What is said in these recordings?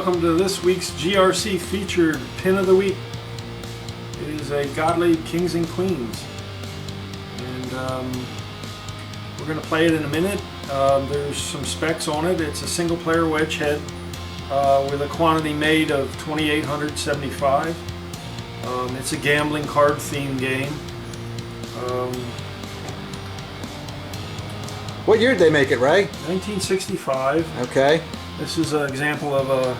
welcome to this week's GRC featured pin of the week. It is a Gottlieb Kings and Queens, and we're going to play it in a minute. There's some specs on it. It's a single player wedge head with a quantity made of 2,875. It's a gambling card themed game. What year did they make it, Ray? 1965. Okay. This is an example of a,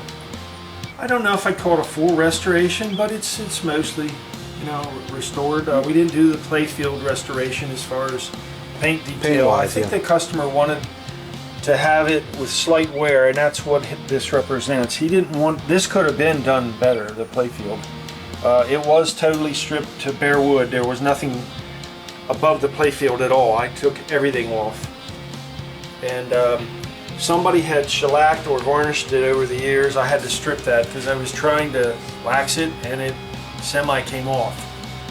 I don't know if I'd call it a full restoration, but it's mostly, you know, restored. We didn't do the playfield restoration as far as paint detail. I think the customer wanted to have it with slight wear, and that's what this represents. He didn't want, this could have been done better, the playfield. It was totally stripped to bare wood. There was nothing above the playfield at all. I took everything off. And somebody had shellacked or varnished it over the years. I had to strip that because I was trying to wax it and it semi came off.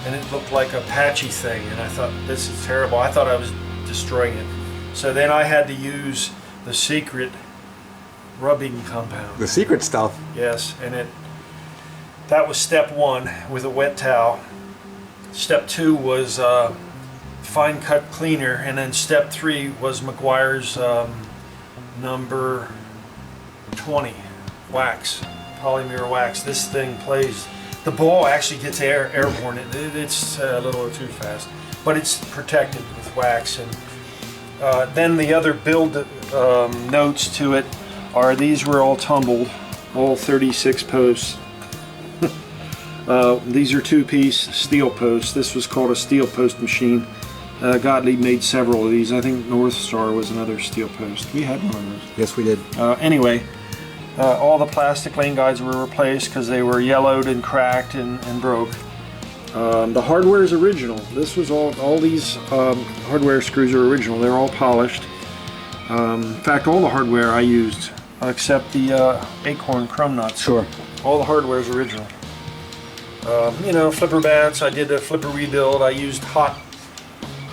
And it looked like a patchy thing, and I thought, this is terrible. I thought I was destroying it. So then I had to use the secret rubbing compound. The secret stuff? Yes, and that was step one with a wet towel. Step two was fine cut cleaner, and then step three was McGuire's number 20 wax, polymer wax. This thing plays, the ball actually gets airborne. It's a little too fast, but it's protected with wax. And then the other build notes to it are these were all tumbled, all 36 posts. These are two-piece steel posts. This was called a steel post machine. Gottlieb made several of these. I think North Star was another steel post. We had one of those. Yes, we did. Anyway, all the plastic lane guides were replaced because they were yellowed and cracked and broke. The hardware is original. This was all these hardware screws are original. They're all polished. In fact, all the hardware I used, except the acorn chrome nuts. Sure. All the hardware is original. You know, flipper bats. I did a flipper rebuild. I used hot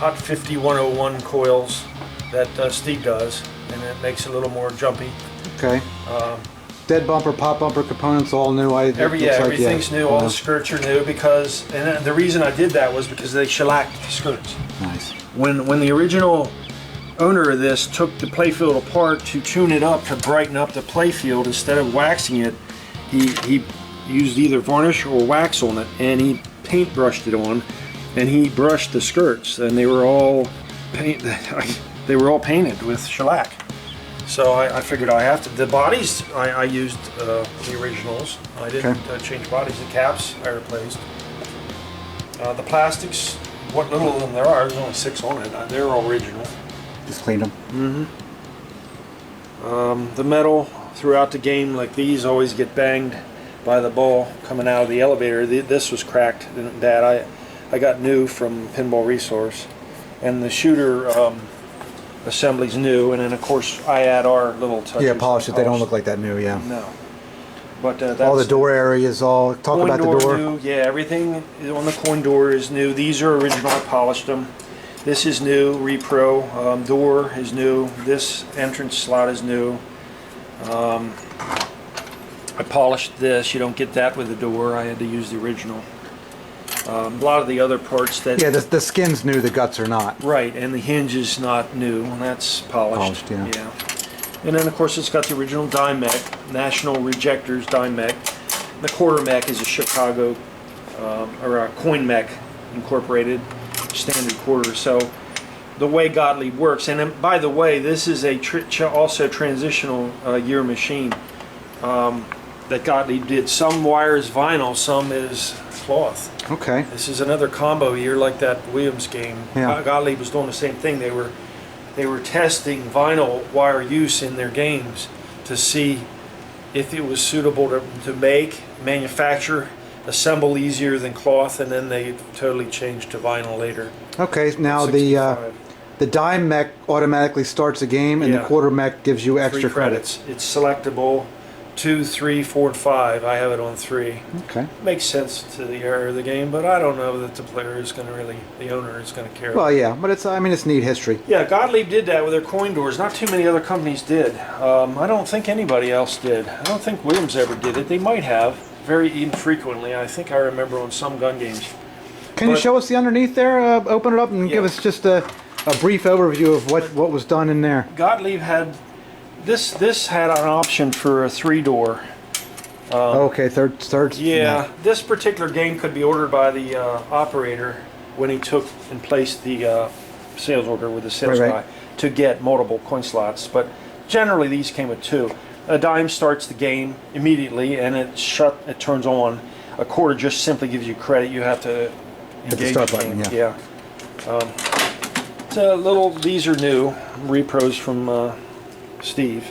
50101 coils that Steve does, and it makes it a little more jumpy. Okay. Dead bumper, pop bumper components, all new. Everything's new. All the skirts are new because, and the reason I did that was because they shellacked the skirts. Nice. When the original owner of this took the playfield apart to tune it up to brighten up the playfield, instead of waxing it, he used either varnish or wax on it, and he paint brushed it on. And he brushed the skirts, and they were all painted with shellac. So I figured I have to. The bodies I used the originals. I didn't change bodies. The caps I replaced. The plastics, what little of them there are, there's only 6 on it. They're all original. Just cleaned them. The metal throughout the game, like these, always get banged by the ball coming out of the elevator. This was cracked. That I got new from Pinball Resource, and the shooter assembly's new, and then of course I add our little touches. Yeah, polish it. They don't look like that new, yeah. No, but that's all the door areas. All talk about the door. New, yeah, everything on the coin door is new. These are original. I polished them. This is new, repro. Door is new. This entrance slot is new. I polished this. You don't get that with the door. I had to use the original. A lot of the other parts that... Yeah, the skin's new, the guts are not. Right, and the hinge is not new, and that's polished. Yeah. And then, of course, it's got the original dime mech, National Rejectors dime mech. The quarter mech is a Chicago, or a coin mech incorporated, standard quarter. So the way Gottlieb works, and then, by the way, this is a also transitional year machine that Gottlieb did. Some wires vinyl, some is cloth. Okay. This is another combo year, like that Williams game. Yeah. Gottlieb was doing the same thing. They were testing vinyl wire use in their games to see if it was suitable to make, manufacture, assemble easier than cloth, and then they totally changed to vinyl later. Okay. Now the dime mech automatically starts a game, and the quarter mech gives you extra 3 credits. It's selectable. 2, 3, 4, and 5. I have it on 3. Okay. Makes sense to the area of the game, but I don't know that the player is going to really, the owner is going to care. Well, yeah, but it's, I mean, it's neat history. Yeah, Gottlieb did that with their coin doors. Not too many other companies did. I don't think anybody else did. I don't think Williams ever did it. They might have, very infrequently. I think I remember on some gun games. Can you show us the underneath there? Open it up and give us just a brief overview of what was done in there. Gottlieb had, this had an option for a 3-door. Okay, third. Yeah, this particular game could be ordered by the operator when he took and placed the sales order with the sales guy to get multiple coin slots. But generally, these came with 2. A dime starts the game immediately, and it turns on. A quarter just simply gives you credit. You have to engage the start the button. game. Yeah. It's a little. These are new repros from Steve.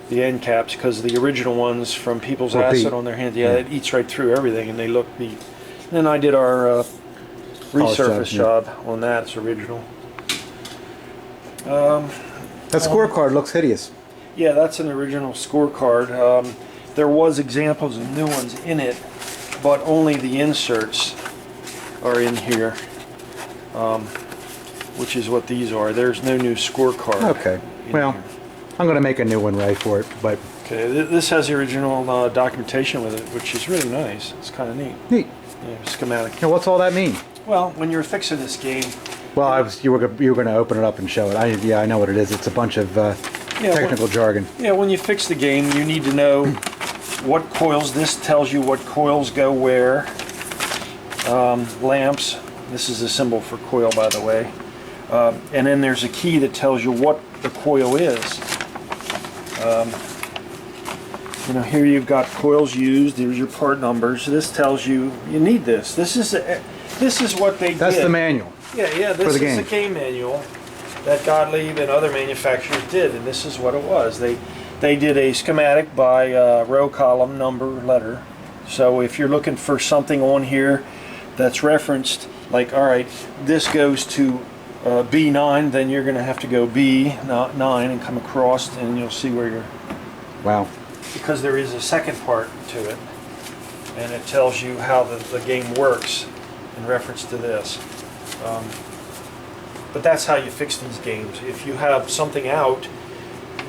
The end caps, because the original ones from People's Asset on their hands, it eats right through everything, and they look beat. And then I did our resurface job on that. It's original. That scorecard looks hideous. Yeah, that's an original scorecard. There was examples of new ones in it, but only the inserts are in here, which is what these are. There's no new scorecard. Okay. Well. Here. I'm going to make a new one, Ray, for it. But okay, this has the original documentation with it, which is really nice. It's kind of neat. Neat. Yeah, schematic. Now, what's all that mean? Well, when you're fixing this game. Well, you were going to open it up and show it. I know what it is. It's a bunch of technical jargon. Yeah, when you fix the game, you need to know what coils. This tells you what coils go where. Lamps. This is a symbol for coil, by the way. And then there's a key that tells you what the coil is. You know, here you've got coils used. There's your part numbers. This tells you need this. This is what they did. That's the manual. Yeah. This is the game manual that Gottlieb and other manufacturers did, and this is what it was. They did a schematic by row, column, number, letter. So if you're looking for something on here that's referenced, like, all right, this goes to B9, then you're going to have to go B9 and come across, and you'll see where you're. Wow. Because there is a second part to it, and it tells you how the game works in reference to this. But that's how you fix these games. If you have something out,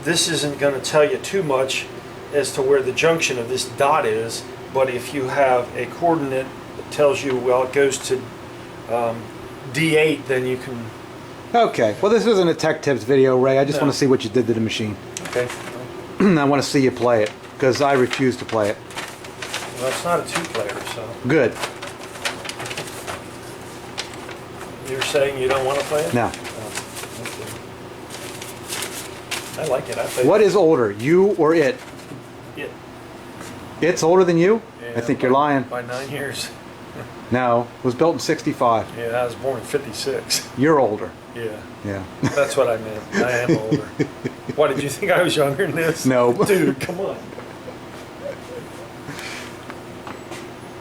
this isn't going to tell you too much as to where the junction of this dot is, but if you have a coordinate that tells you, well, it goes to D8, then you can. Okay. Well, this isn't a tech tips video, Ray. I just want to see what you did to the machine. Okay. I want to see you play it, because I refuse to play it. Well, it's not a 2-player, so. Good. You're saying you don't want to play it? No. Oh, okay. I like it. I play What is older, you or it? it. It's older than you? Yeah, I think you're lying. By 9 years. No, it was built in '65. Yeah, I was born in 56. You're older. Yeah. Yeah. That's what I meant. I am older. What, did you think I was younger than this? No. Dude, come on.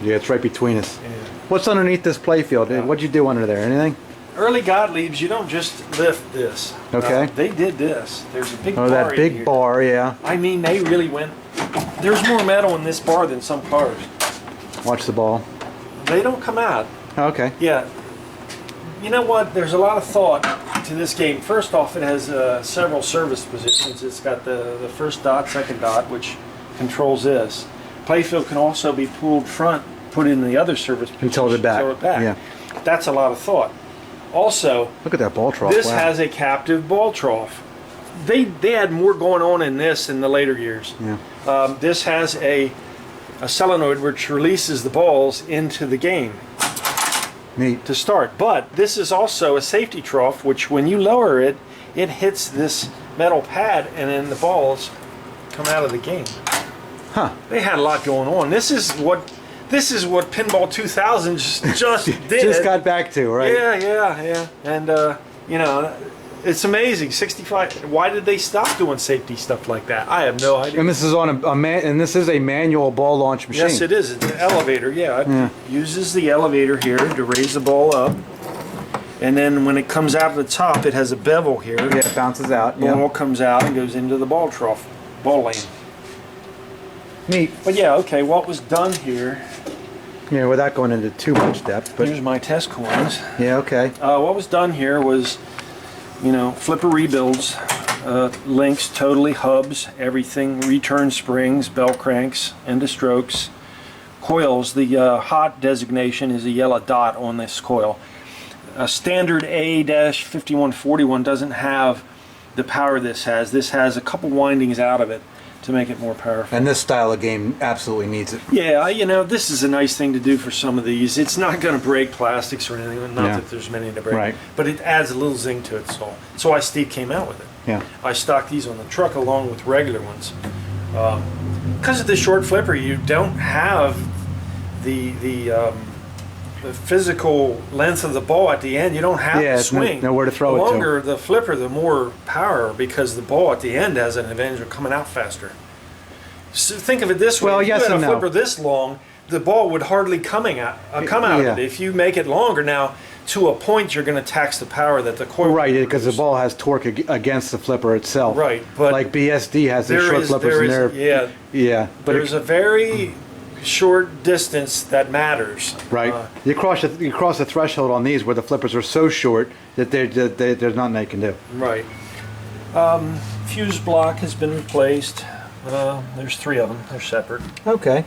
Yeah, it's right between us. Yeah. What's underneath this playfield? What'd you do under there? Anything? Early Gottliebs, you don't just lift this. Okay. They did this. There's a big bar that in big here. bar, yeah. I mean, they really went. There's more metal in this bar than some cars. Watch the ball. They don't come out. Okay. Yeah. You know what? There's a lot of thought to this game. First off, it has several service positions. It's got the first dot, second dot, which controls this. Playfield can also be pulled front, put in the other service position. And tilt it back. Yeah. That's a lot of thought. Also, look at that ball trough. This wow. has a captive ball trough. They had more going on in this in the later years. Yeah. This has a solenoid which releases the balls into the game. Neat. To start. But this is also a safety trough, which when you lower it, it hits this metal pad, and then the balls come out of the game. Huh. They had a lot going on. This is what Pinball 2000 just did. Just got back to, right? Yeah. And you know, it's amazing. 65. Why did they stop doing safety stuff like that? I have no idea. And this is on and this is a manual ball launch machine. Yes, it is. It's an elevator. Yeah, it uses the elevator here to raise the ball up, and then when it comes out of the top, it has a bevel here. Yeah, it bounces out. Ball comes out and goes into the ball trough, ball lane. Neat. But yeah, okay, what was done here, Yeah, without going into too much depth, but here's my test coins. yeah, okay. What was done here was, you know, flipper rebuilds, links, totally hubs, everything, return springs, bell cranks, end of strokes, coils. The hot designation is a yellow dot on this coil. A standard A-5141 doesn't have the power this has. This has a couple windings out of it to make it more powerful. And this style of game absolutely needs it. Yeah, you know, this is a nice thing to do for some of these. It's not going to break plastics or anything, not Yeah. that there's many to break, Right. but it adds a little zing to it. So that's why Steve came out with it. Yeah. I stocked these on the truck along with regular ones. Because of the short flipper, you don't have the physical length of the ball at the end. You don't have Yeah, to it's swing. nowhere to throw it to. The longer the flipper, the more power, because the ball at the end has an advantage of coming out faster. So think of it this way: Well, if yes you had and a no. flipper this long, the ball would hardly come out Yeah. of it. If you make it longer now, to a point, you're going to tax the power that the coil. Right, because the produces. ball has torque against the flipper itself. Right, but like BSD has the There short is, flippers there in is, there. yeah. Yeah, but There's a very short distance that matters. right. You cross the threshold on these where the flippers are so short that there's nothing they can do. Right. Fuse block has been replaced. There's 3 of them. They're separate. Okay.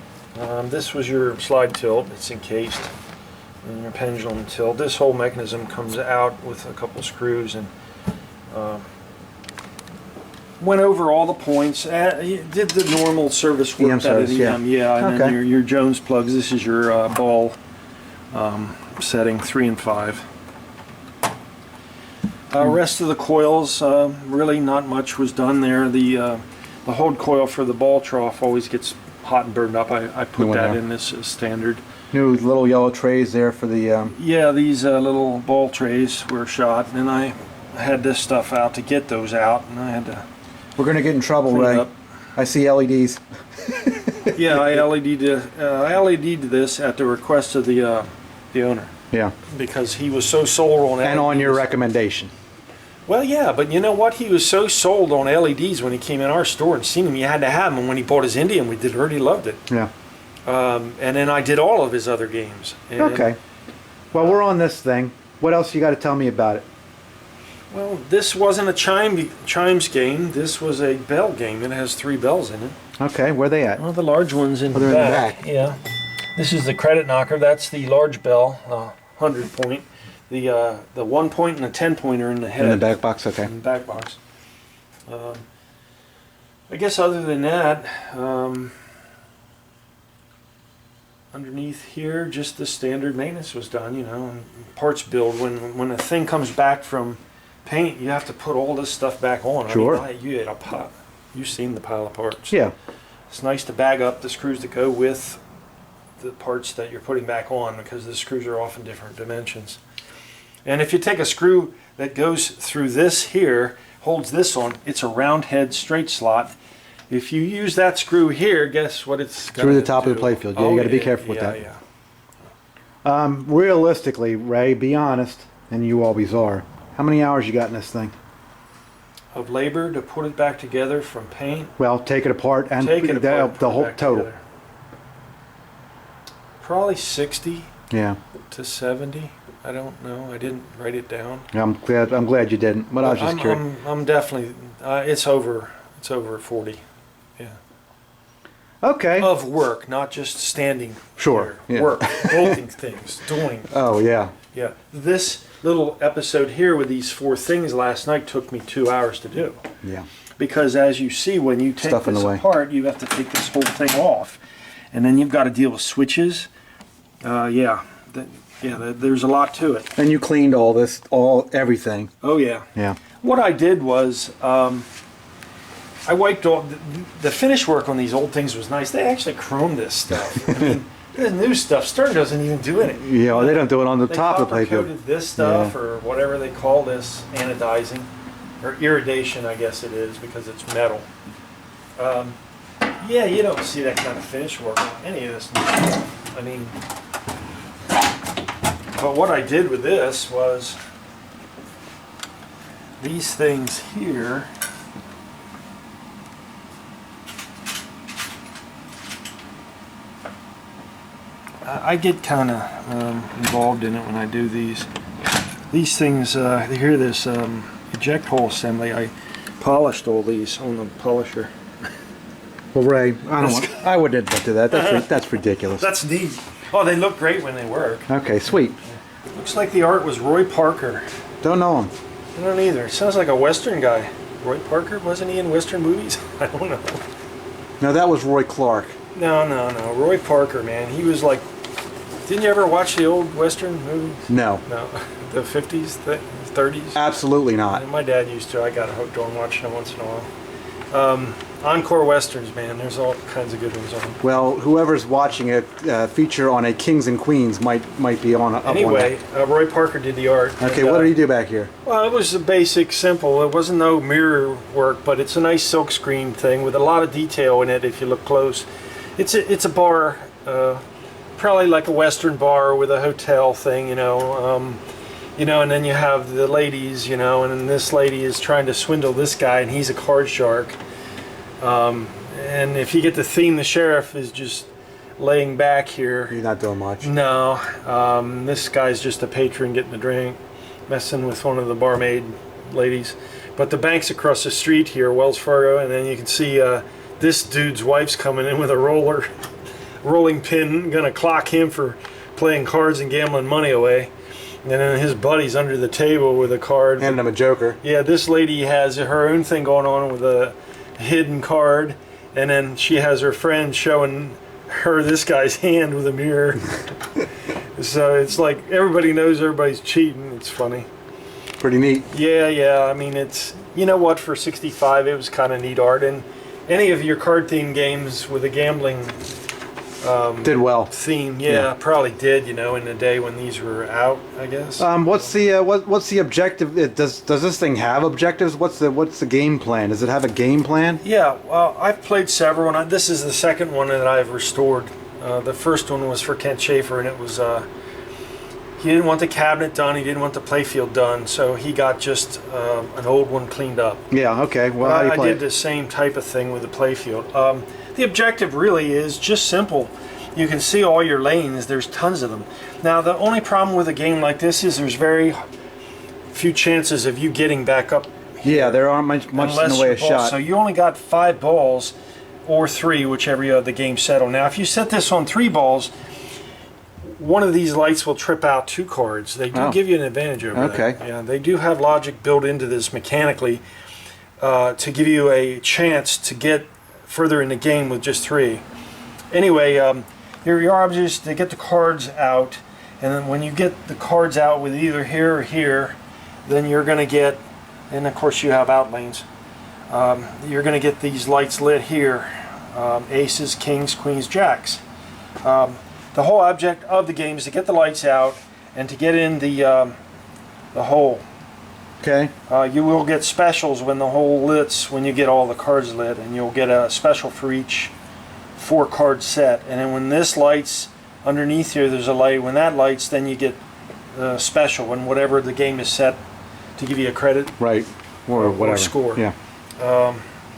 This was your slide tilt. It's encased. And your pendulum tilt. This whole mechanism comes out with a couple screws, and went over all the points. Did the normal service work EM that an service, yeah. EM, yeah. And Okay. then your Jones plugs. This is your ball setting 3 and 5. Rest of the coils, really not much was done there. The hold coil for the ball trough always gets hot and burned up. I put one that there. in this as standard. New little yellow trays there for the. Yeah, these little ball trays were shot, and I had this stuff out to get those out, and I had to We're gonna get in trouble, clean Ray. up. I see LEDs. Yeah, I LED'd this at the request of the owner, Yeah. because he was so sold on LEDs. And on your recommendation. Well, yeah, but you know what? He was so sold on LEDs when he came in our store and seen them. You had to have them. And when he bought his Indian, we delivered. He loved it. Yeah. And then I did all of his other games. And, Okay. Well, we're on this thing. What else you got to tell me about it? Well, this wasn't a chimes game. This was a bell game. It has 3 bells in it. Okay, where they at? Well, the large one's in, Oh, the, they're back. in the Yeah. This is the credit knocker. That's the large bell, 100 point. The 1 point and the 10 point are in the head. In the back box, okay. In the back box. I guess other than that, underneath here, just the standard maintenance was done, you know, and parts build. When a thing comes back from paint, you have to put all this stuff back on. Sure. I mean, you had a pile. You've seen the pile of parts. Yeah. It's nice to bag up the screws that go with the parts that you're putting back on, because the screws are often different dimensions. And if you take a screw that goes through this here, holds this on, it's a round head straight slot. If you use that screw here, guess what it's going Through to the top of the playfield. Yeah, you got to be careful with that. Yeah. Realistically, Ray, be honest, and you always are. How many hours you got in this thing? Of labor to put it back together from paint. Well, take it apart and Take it apart, the put it whole back total. together. Probably 60 Yeah. to 70. I don't know. I didn't write it down. I'm glad you didn't. But I was just curious. I'm definitely. It's over 40. Yeah. Okay. Of work, not just standing. Sure, there. yeah. Work, bolting things, doing. Oh yeah. Yeah. This little episode here with these 4 things last night took me 2 hours to do. Yeah. Because as you see, when you take Stuff in this the way. apart, you have to take this whole thing off, and then you've got to deal with switches. There's a lot to it. And you cleaned everything. Oh yeah. Yeah. What I did was, I wiped all the finish work on these old things was nice. They actually chromed this stuff. I mean, the new stuff, Stern doesn't even do it. Yeah, well, they don't do it on the They top of the playfield. copper-coated this stuff, Yeah. or whatever they call this, anodizing, or iridation, I guess it is, because it's metal. Yeah, you don't see that kind of finish work on any of this new stuff. I mean, but what I did with this was these things here. I get kind of involved in it when I do these. These things, here this eject hole assembly, I polished all these on the polisher. Well, Ray, I wouldn't admit to that. That's ridiculous. That's neat. Oh, they look great when they work. Okay, sweet. Looks like the art was Roy Parker. Don't know him. I don't either. It sounds like a Western guy. Roy Parker? Wasn't he in Western movies? I don't know. No, that was Roy Clark. No. Roy Parker, man. He was like... Didn't you ever watch the old Western movies? No. No. The 50s, 30s? Absolutely not. My dad used to. I got hooked on watching them once in a while. Encore Westerns, man. There's all kinds of good ones on them. Well, whoever's watching a feature on a Kings and Queens might be on up anyway, on that. Roy Parker did the art. Okay, and, what did he do back here? Well, it was a basic, simple. It wasn't no mirror work, but it's a nice silk screen thing with a lot of detail in it if you look close. It's a bar, probably like a Western bar with a hotel thing, you know, and then you have the ladies, you know, and then this lady is trying to swindle this guy, and he's a card shark. And if you get the theme, the sheriff is just laying back here. You're not doing much. No, this guy's just a patron getting a drink, messing with one of the barmaid ladies. But the bank's across the street here, Wells Fargo, and then you can see this dude's wife's coming in with a rolling pin, gonna clock him for playing cards and gambling money away. And then his buddy's under the table with a card. Handing him a joker. Yeah, this lady has her own thing going on with a hidden card, and then she has her friend showing her this guy's hand with a mirror. So it's like everybody knows everybody's cheating. It's funny. Pretty neat. Yeah. I mean, it's, you know what, for 65 it was kind of neat art. And any of your card themed games with a gambling did well. Theme, yeah, probably did, you know, in the day when these were out, I guess. What's the objective? Does this thing have objectives? What's the game plan? Does it have a game plan? Yeah, well, I've played several, and this is the second one that I've restored. The first one was for Kent Schaefer, and it was he didn't want the cabinet done, he didn't want the playfield done, so he got just an old one cleaned up. Yeah, okay. Well, how do you play I did the same type of thing with the playfield. The objective really is just simple. You can see all your lanes, there's tons of them. Now the only problem with a game like this is there's very few chances of you getting back up here. Yeah, there aren't much in the way of shot. So you only got 5 balls or 3, whichever you have the game set on. Now if you set this on 3 balls, one of these lights will trip out 2 cards. They do give you an advantage over that. Okay. Yeah, they do have logic built into this mechanically to give you a chance to get further in the game with just 3. Anyway, your object is to get the cards out, and then when you get the cards out with either here or here, then you're going to get, and of course you have outlanes, you're going to get these lights lit here, aces, kings, queens, jacks. The whole object of the game is to get the lights out and to get in the hole. Okay. You will get specials when the hole lits, when you get all the cards lit, and you'll get a special for each 4 card set. And then when this lights underneath here, there's a light. When that lights, then you get the special, and whatever the game is set to give you a credit. Right. Or whatever. Or score. Yeah.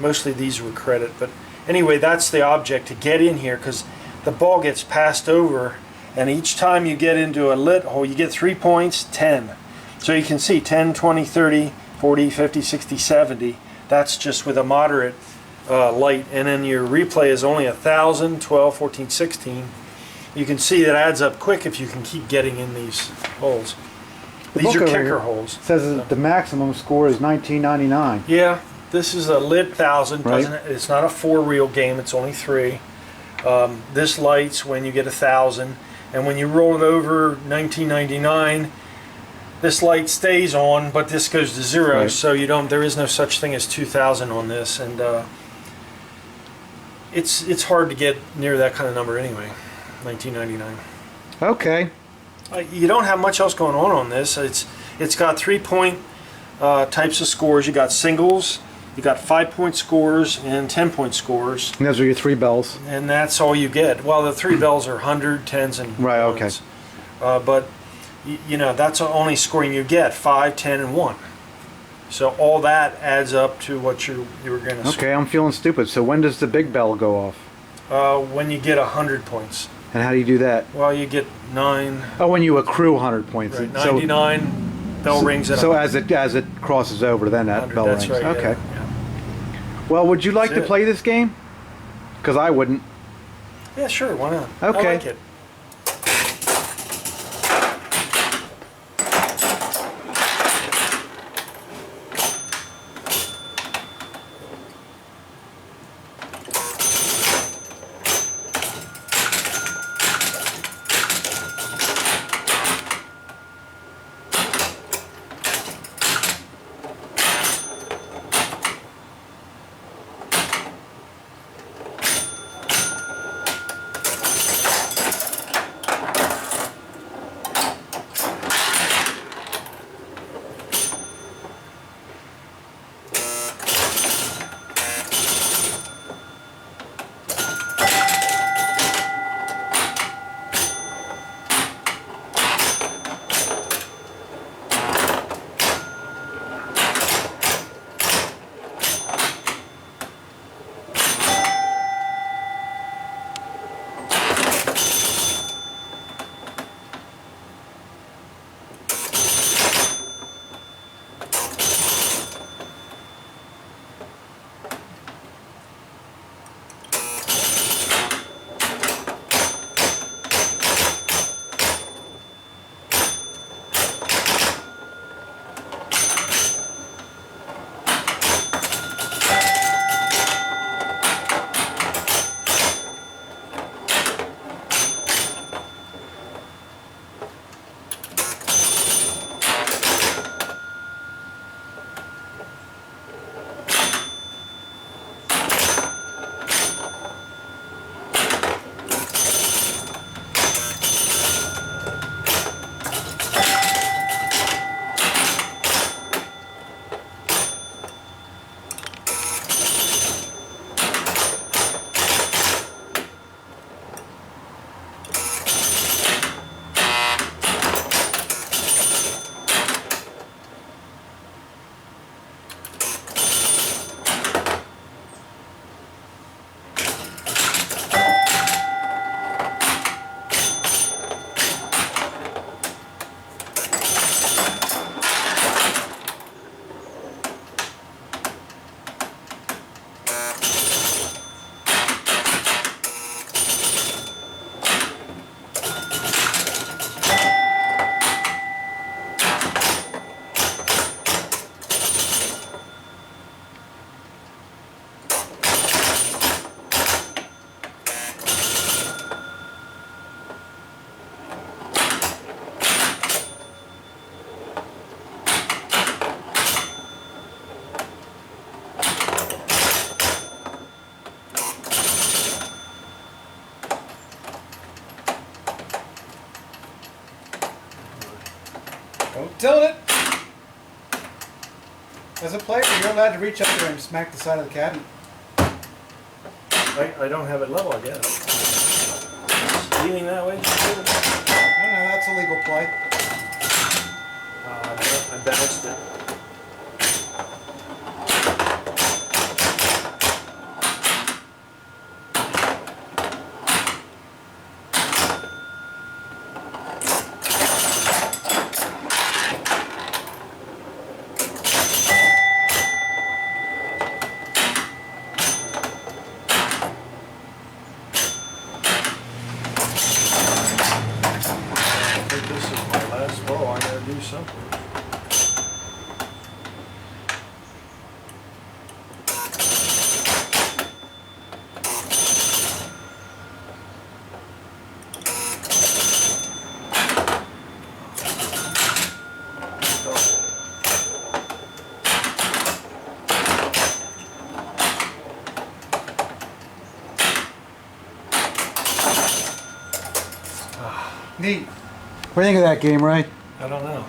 Mostly these were credit, but anyway, that's the object, to get in here, because the ball gets passed over, and each time you get into a lit hole, you get 3 points, 10. So you can see 10, 20, 30, 40, 50, 60, 70. That's just with a moderate light. And then your replay is only 1,000, 12, 14, 16. You can see that adds up quick if you can keep getting in these holes. These are kicker holes. It says the maximum score is 1999. Yeah, this is a lit 1,000. Right. It's not a 4 reel game, it's only 3. This lights when you get 1,000. And when you roll it over 1999, this light stays on, but this goes to 0, right. So you don't. There is no such thing as 2,000 on this, and it's hard to get near that kind of number anyway. 1999. Okay. You don't have much else going on this. It's got 3-point types of scores. You got singles, you got 5-point scores, and 10-point scores. And those are your 3 bells. And that's all you get. Well, the 3 bells are 100, 10s, and right. Okay. But you know, that's the only scoring you get, 5, 10, and 1. So all that adds up to what you were going to score. Okay, I'm feeling stupid. So when does the big bell go off? When you get 100 points. And how do you do that? Well, you get 9. Oh, when you accrue 100 points. Right, 99. Bell rings at So 100. as it crosses over, then that 100, bell that's rings. right, Okay. Yeah. Well, would you like That's to it. play this game? Because I wouldn't. Yeah, sure. Why not? Okay. I like it. Don't tilt it. As a player, you're allowed to reach up there and smack the side of the cabinet. I don't have it level, I guess. Leaning that way? No, that's a legal play. I bounced it. This is my last ball. I gotta do something. Neat. What do you think of that game, Ray? I don't know.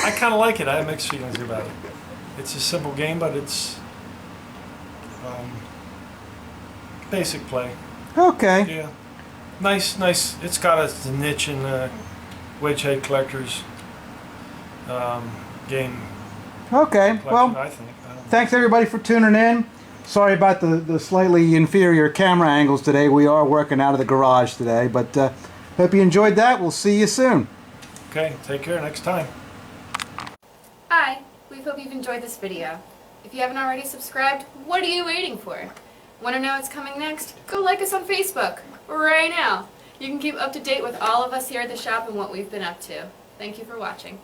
I kind of like it. I have mixed feelings about it. It's a simple game, but it's basic play. Okay. Yeah. Nice. It's got a niche in the wedge head collectors game Okay. collection, Well, I think. thanks everybody for tuning in. Sorry about the slightly inferior camera angles today. We are working out of the garage today, but hope you enjoyed that. We'll see you soon. Okay, take care next time. Hi, we hope you've enjoyed this video. If you haven't already subscribed, what are you waiting for? Want to know what's coming next? Go like us on Facebook right now. You can keep up to date with all of us here at the shop and what we've been up to. Thank you for watching.